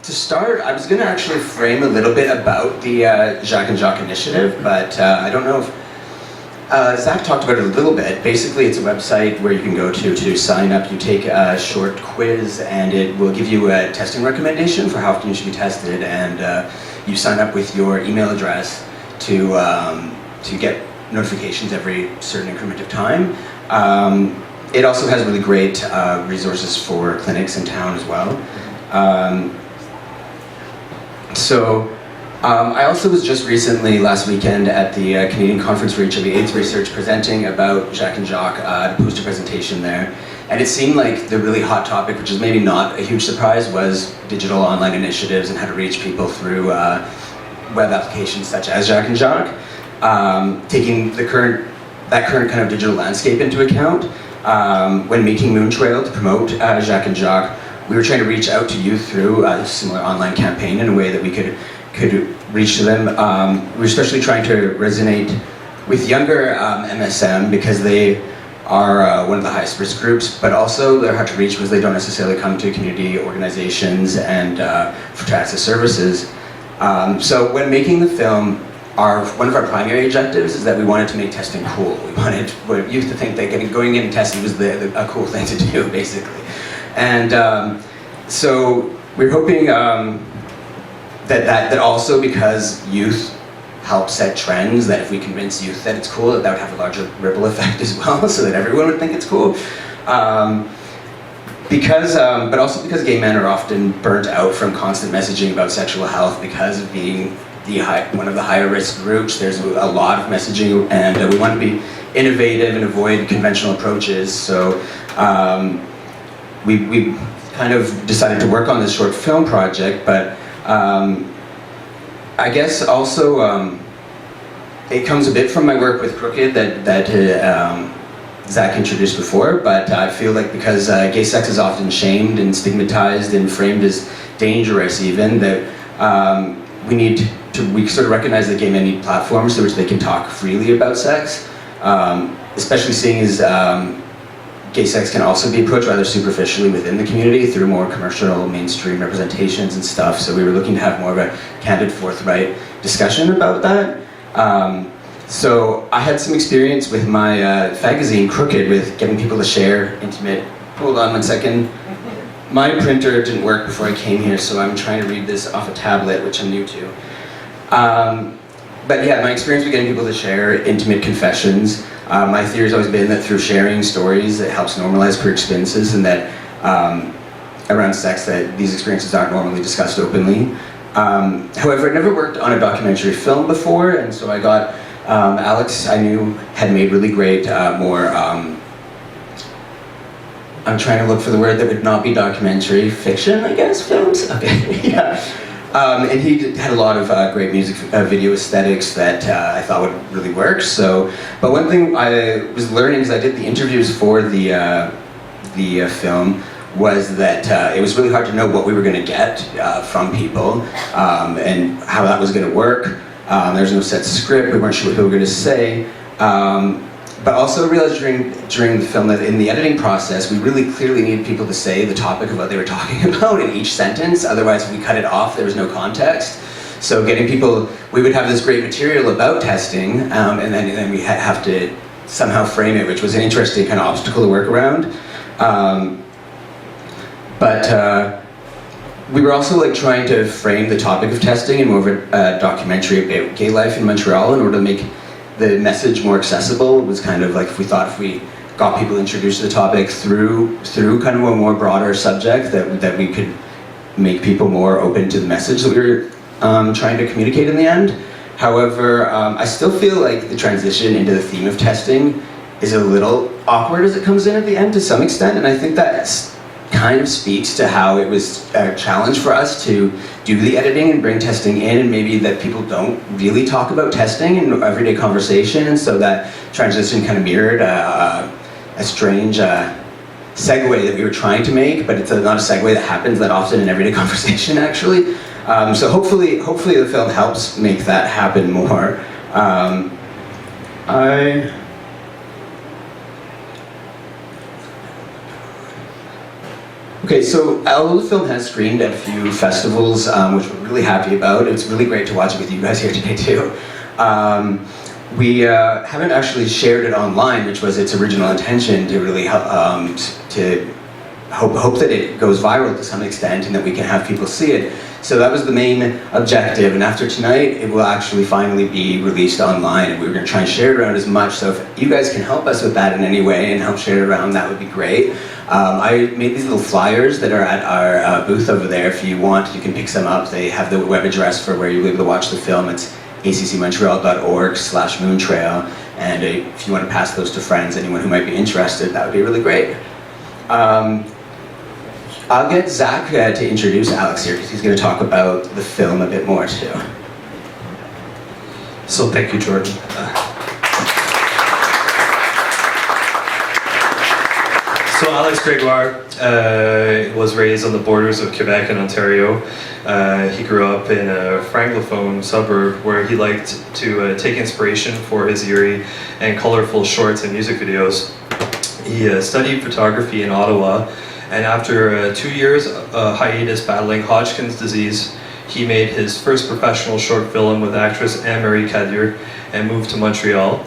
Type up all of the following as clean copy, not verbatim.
To start, I was going to actually frame a little bit about the Jacques and Jacques initiative, but I don't know if Zach talked about it a little bit. Basically, it's a website where you can go to sign up. You take a short quiz, and it will give you a testing recommendation for how often you should be tested, and you sign up with your email address to get notifications every certain increment of time. It also has really great resources for clinics in town as well. I also was just recently, last weekend, at the Canadian Conference for HIV/AIDS Research presenting about Jacques and Jacques, a poster presentation there. And it seemed like the really hot topic, which is maybe not a huge surprise, was digital online initiatives and how to reach people through web applications such as Jacques and Jacques. Taking that current kind of digital landscape into account, when making Moontrail to promote Jacques and Jacques, we were trying to reach out to youth through a similar online campaign in a way that we could reach to them. We were especially trying to resonate with younger MSM because they are one of the highest risk groups, but also they're hard to reach because they don't necessarily come to community organizations and to access services. So when making the film, one of our primary objectives is that we wanted to make testing cool. We wanted youth to think that going in and testing was a cool thing to do, basically. And so we're hoping that also, because youth help set trends, that if we convince youth that it's cool, that would have a larger ripple effect as well, so that everyone would think it's cool. But also because gay men are often burnt out from constant messaging about sexual health because of being one of the higher risk groups. There's a lot of messaging, and we want to be innovative and avoid conventional approaches. So we kind of decided to work on this short film project, but I guess also it comes a bit from my work with Crooked that Zach introduced before, but I feel like because gay sex is often shamed and stigmatized and framed as dangerous even, that we sort of recognize that gay men need platforms through which they can talk freely about sex, especially seeing as gay sex can also be approached rather superficially within the community through more commercial, mainstream representations and stuff. So we were looking to have more of a candid, forthright discussion about that. So I had some experience with my magazine, Crooked, with getting people to share intimate... Hold on one second. My printer didn't work before I came here, so I'm trying to read this off a tablet, which I'm new to. But yeah, my experience with getting people to share intimate confessions. My theory has always been that through sharing stories, it helps normalize queer experiences, and that around sex, that these experiences aren't normally discussed openly. However, I'd never worked on a documentary film before, and so I got Alex, I knew, had made really great, more, I'm trying to look for the word that would not be documentary, fiction, I guess, films? Okay, yeah. And he had a lot of great music video aesthetics that I thought would really work. So, but one thing I was learning as I did the interviews for the film was that it was really hard to know what we were going to get from people and how that was going to work. There was no set script. We weren't sure what we were going to say. But also realized during the film that in the editing process, we really clearly needed people to say the topic of what they were talking about in each sentence. Otherwise, if we cut it off, there was no context. So getting people, we would have this great material about testing, and then we have to somehow frame it, which was an interesting kind of obstacle to work around. But we were also trying to frame the topic of testing in more of a documentary about gay life in Montreal in order to make the message more accessible. It was kind of like if we got people introduced to the topic through kind of a more broader subject, that we could make people more open to the message that we were trying to communicate in the end. However, I still feel like the transition into the theme of testing is a little awkward as it comes in at the end to some extent, and I think that kind of speaks to how it was a challenge for us to do the editing and bring testing in, and maybe that people don't really talk about testing in everyday conversation, and so that transition kind of mirrored a strange segue that we were trying to make, but it's not a segue that happens that often in everyday conversation, actually. So hopefully the film helps make that happen more. Okay, so although the film has screened at a few festivals, which we're really happy about, it's really great to watch it with you guys here today too. We haven't actually shared it online, which was its original intention, to really help, to hope that it goes viral to some extent and that we can have people see it. So that was the main objective, and after tonight it will actually finally be released online, and we're going to try and share it around as much. So if you guys can help us with that in any way and help share it around, that would be great. I made these little flyers that are at our booth over there. If you want, you can pick some up. They have the web address for where you'll be able to watch the film. It's accmontreal.org/moontrail, and if you want to pass those to friends, anyone who might be interested, that would be really great. I'll get Zach to introduce Alex here, because he's going to talk about the film a bit more too. So thank you, Jordan. So Alex Grégoire was raised on the borders of Quebec and Ontario. He grew up in a Francophone suburb where he liked to take inspiration for his eerie and colorful shorts and music videos. He studied photography in Ottawa, and after 2 years hiatus battling Hodgkin's disease, he made his first professional short film with actress Anne-Marie Cadieux and moved to Montreal.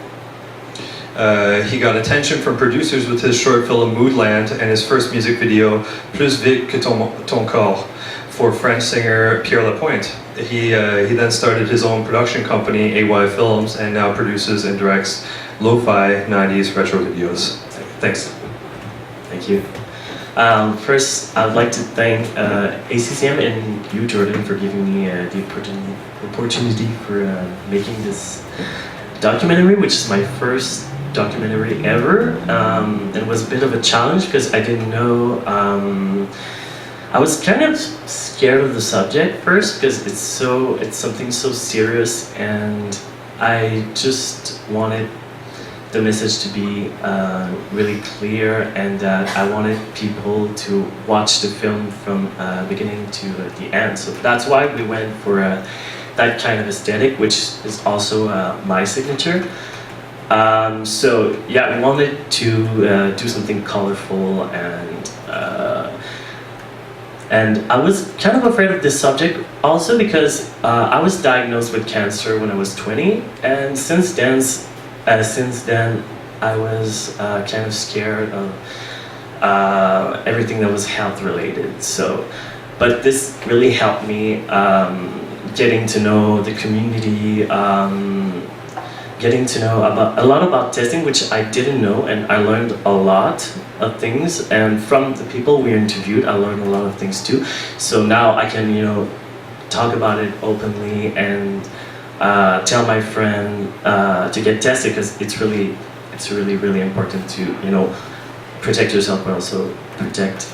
He got attention from producers with his short film Moodland and his first music video Plus vite que ton corps for French singer Pierre Lapointe. He then started his own production company, AY Films, and now produces and directs lo-fi 90s retro videos. Thanks. Thank you. First, I'd like to thank ACCM and you, Jordan, for giving me the opportunity for making this documentary, which is my first documentary ever. It was a bit of a challenge because I didn't know. I was kind of scared of the subject first because it's something so serious, and I just wanted the message to be really clear, and that I wanted people to watch the film from beginning to the end. So that's why we went for that kind of aesthetic, which is also my signature. So yeah, we wanted to do something colorful, and I was kind of afraid of this subject also because I was diagnosed with cancer when I was 20, and since then I was kind of scared of everything that was health related. So, but this really helped me getting to know the community, getting to know a lot about testing, which I didn't know, and I learned a lot of things. And from the people we interviewed, I learned a lot of things too. So now I can, talk about it openly and tell my friend to get tested, because it's really important to protect yourself, but also protect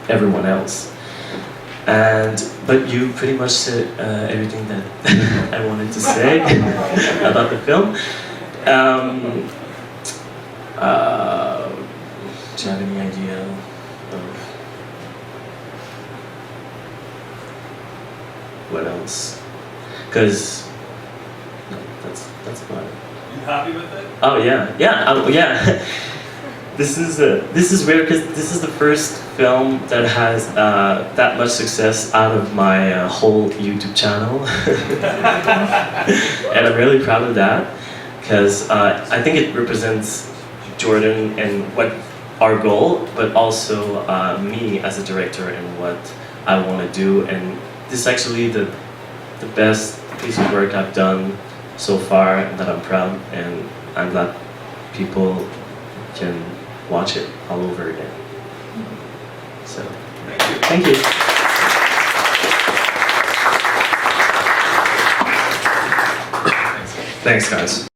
everyone else. But you pretty much said everything that I wanted to say about the film. Do you have any idea of what else? Because that's about it. You happy with it? Oh yeah. This is weird because this is the first film that has that much success out of my whole YouTube channel, and I'm really proud of that because I think it represents Jordan and what our goal, but also me as a director and what I want to do. And this is actually the best piece of work I've done so far, and that I'm proud, and I'm glad people can watch it all over again. So, thank you. Thanks, guys.